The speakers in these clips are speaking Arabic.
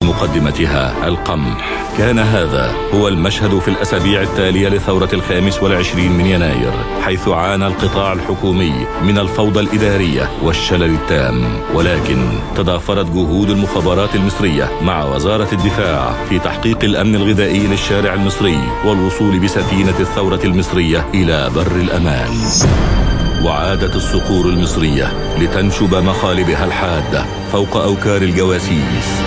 مقدمتها القمح. كان هذا هو المشهد في الأسابيع التالية لثورة 25 من يناير، حيث عانى القطاع الحكومي من الفوضى الإدارية والشلل التام، ولكن تضافرت جهود المخابرات المصرية مع وزارة الدفاع في تحقيق الأمن الغذائي للشارع المصري والوصول بسفينة الثورة المصرية إلى بر الأمان. وعادت الصقور المصرية لتنشب مخالبها الحادة فوق أوكار الجواسيس.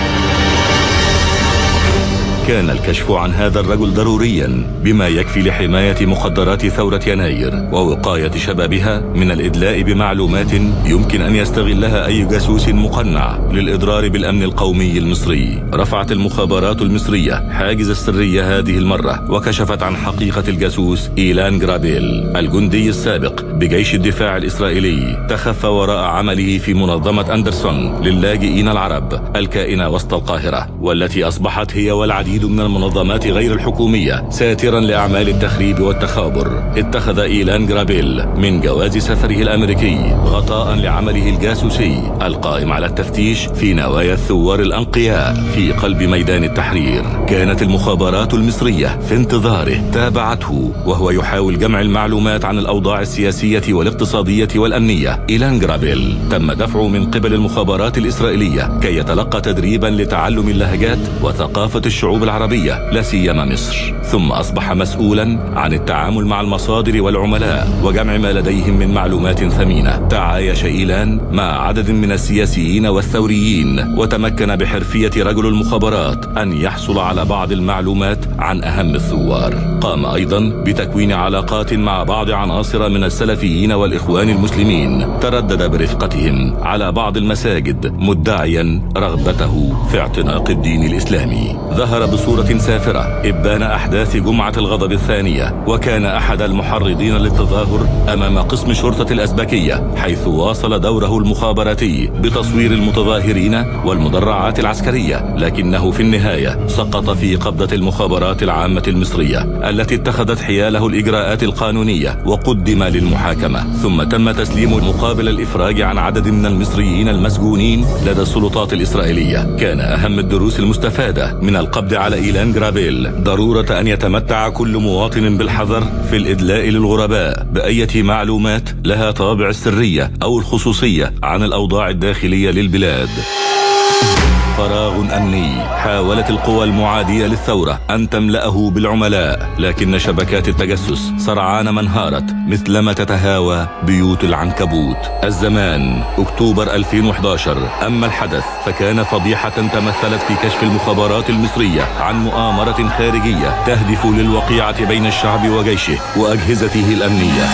كان الكشف عن هذا الرجل ضروريا بما يكفي لحماية مخدرات ثورة يناير ووقاية شبابها من الإدلاء بمعلومات يمكن أن يستغلها أي جاسوس مقنع للإضرار بالأمن القومي المصري. رفعت المخابرات المصرية حاجز السرية هذه المرة وكشفت عن حقيقة الجاسوس إيلان جرابيل، الجندي السابق بجيش الدفاع الإسرائيلي، تخفى وراء عمله في منظمة أندرسون للاجئين العرب الكائنة وسط القاهرة، والتي أصبحت هي والعديد من المنظمات غير الحكومية ساترا لأعمال التخريب والتخابر. اتخذ إيلان جرابيل من جواز سفره الأمريكي غطاء لعمله الجاسوسي القائم على التفتيش في نوايا الثوار الأنقياء في قلب ميدان التحرير. كانت المخابرات المصرية في انتظاره، تابعته وهو يحاول جمع المعلومات عن الأوضاع السياسية والاقتصادية والأمنية. إيلان جرابيل تم دفعه من قبل المخابرات الإسرائيلية كي يتلقى تدريبا لتعلم اللهجات وثقافة الشعوب العربية لا سيما مصر، ثم أصبح مسؤولا عن التعامل مع المصادر والعملاء وجمع ما لديهم من معلومات ثمينة. تعايش إيلان مع عدد من السياسيين والثوريين، وتمكن بحرفية رجل المخابرات أن يحصل على بعض المعلومات عن أهم الثوار. قام أيضا بتكوين علاقات مع بعض عناصر من السلفيين والإخوان المسلمين، تردد برفقتهم على بعض المساجد مدعيا رغبته في اعتناق الدين الإسلامي. ظهر بصورة سافرة إبان أحداث جمعة الغضب الثانية، وكان أحد المحرضين للتظاهر أمام قسم شرطة الأزبكية، حيث واصل دوره المخابراتي بتصوير المتظاهرين والمدرعات العسكرية، لكنه في النهاية سقط في قبضة المخابرات العامة المصرية التي اتخذت حياله الإجراءات القانونية وقدم للمحاكمة، ثم تم تسليمه مقابل الإفراج عن عدد من المصريين المسجونين لدى السلطات الإسرائيلية. كان أهم الدروس المستفادة من القبض على إيلان جرابيل ضرورة أن يتمتع كل مواطن بالحذر في الإدلاء للغرباء بأية معلومات لها طابع السرية أو الخصوصية عن الأوضاع الداخلية للبلاد. فراغ أمني حاولت القوى المعادية للثورة أن تملأه بالعملاء، لكن شبكات التجسس سرعان ما انهارت مثلما تتهاوى بيوت العنكبوت. الزمان أكتوبر 2011. أما الحدث فكان فضيحة تمثلت في كشف المخابرات المصرية عن مؤامرة خارجية تهدف للوقيعة بين الشعب وجيشه وأجهزته الأمنية.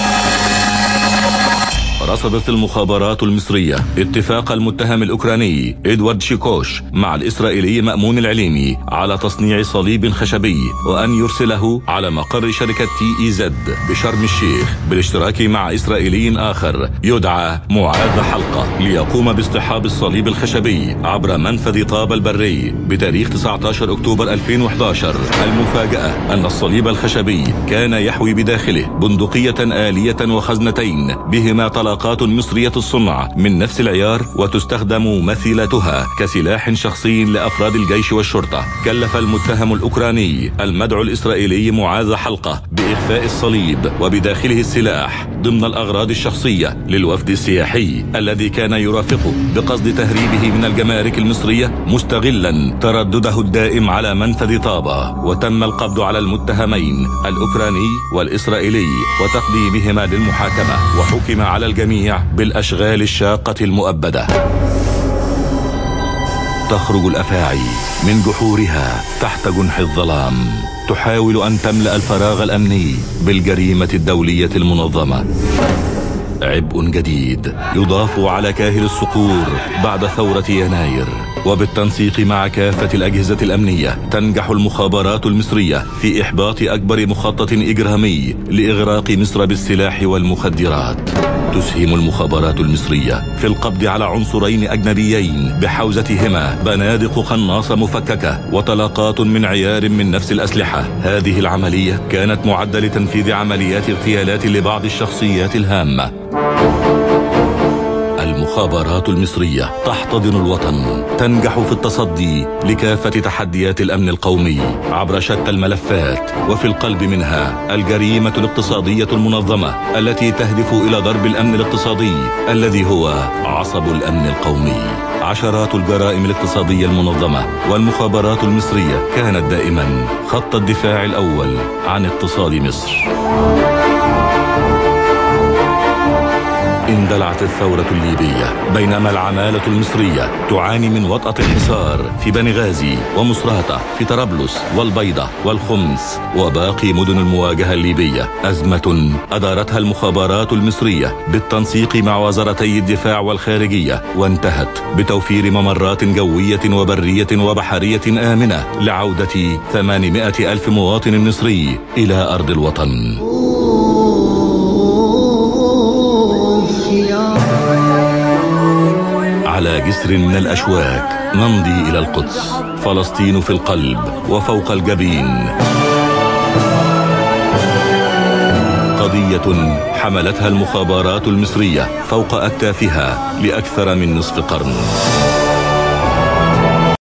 رصدت المخابرات المصرية اتفاق المتهم الأوكراني إدوارد شيكوش مع الإسرائيلي مأمون العليمي على تصنيع صليب خشبي، وأن يرسله على مقر شركة TEZ بشرم الشيخ بالاشتراك مع إسرائيلي آخر يدعى معاذ حلقة ليقوم باصطحاب الصليب الخشبي عبر منفذ طابة البري بتاريخ 19 أكتوبر 2011. المفاجأة أن الصليب الخشبي كان يحوي بداخله بندقية آلية وخزنتين بهما طلقات مصرية الصنع من نفس العيار، وتستخدم مثيلتها كسلاح شخصي لأفراد الجيش والشرطة. كلف المتهم الأوكراني المدعو الإسرائيلي معاذ حلقة بإخفاء الصليب وبداخله السلاح ضمن الأغراض الشخصية للوفد السياحي الذي كان يرافقه بقصد تهريبه من الجمارك المصرية، مستغلا تردده الدائم على منفذ طابة. وتم القبض على المتهمين الأوكراني والإسرائيلي وتقديمهما للمحاكمة، وحكم على الجميع بالأشغال الشاقة المؤبدة. تخرج الأفاعي من جحورها تحت جنح الظلام، تحاول أن تملأ الفراغ الأمني بالجريمة الدولية المنظمة. عبء جديد يضاف على كاهل الصقور بعد ثورة يناير، وبالتنسيق مع كافة الأجهزة الأمنية تنجح المخابرات المصرية في إحباط أكبر مخطط إجرامي لإغراق مصر بالسلاح والمخدرات. تسهم المخابرات المصرية في القبض على عنصرين أجنبيين بحوزتهما بنادق قناصة مفككة وطلقات من عيار من نفس الأسلحة. هذه العملية كانت معدة لتنفيذ عمليات اغتيالات لبعض الشخصيات الهامة. المخابرات المصرية تحتضن الوطن، تنجح في التصدي لكافة تحديات الأمن القومي عبر شتى الملفات، وفي القلب منها الجريمة الاقتصادية المنظمة التي تهدف إلى ضرب الأمن الاقتصادي الذي هو عصب الأمن القومي. عشرات الجرائم الاقتصادية المنظمة والمخابرات المصرية كانت دائما خط الدفاع الأول عن اقتصاد مصر. اندلعت الثورة الليبية بينما العمالة المصرية تعاني من وطأة الحصار في بنغازي ومصراتة، في طرابلس والبيضة والخمس وباقي مدن المواجهة الليبية. أزمة أدارتها المخابرات المصرية بالتنسيق مع وزارتي الدفاع والخارجية، وانتهت بتوفير ممرات جوية وبرية وبحرية آمنة لعودة 800 ألف مواطن مصري إلى أرض الوطن. على جسر من الأشواك نمضي إلى القدس، فلسطين في القلب وفوق الجبين. قضية حملتها المخابرات المصرية فوق أكتافها لأكثر من نصف قرن.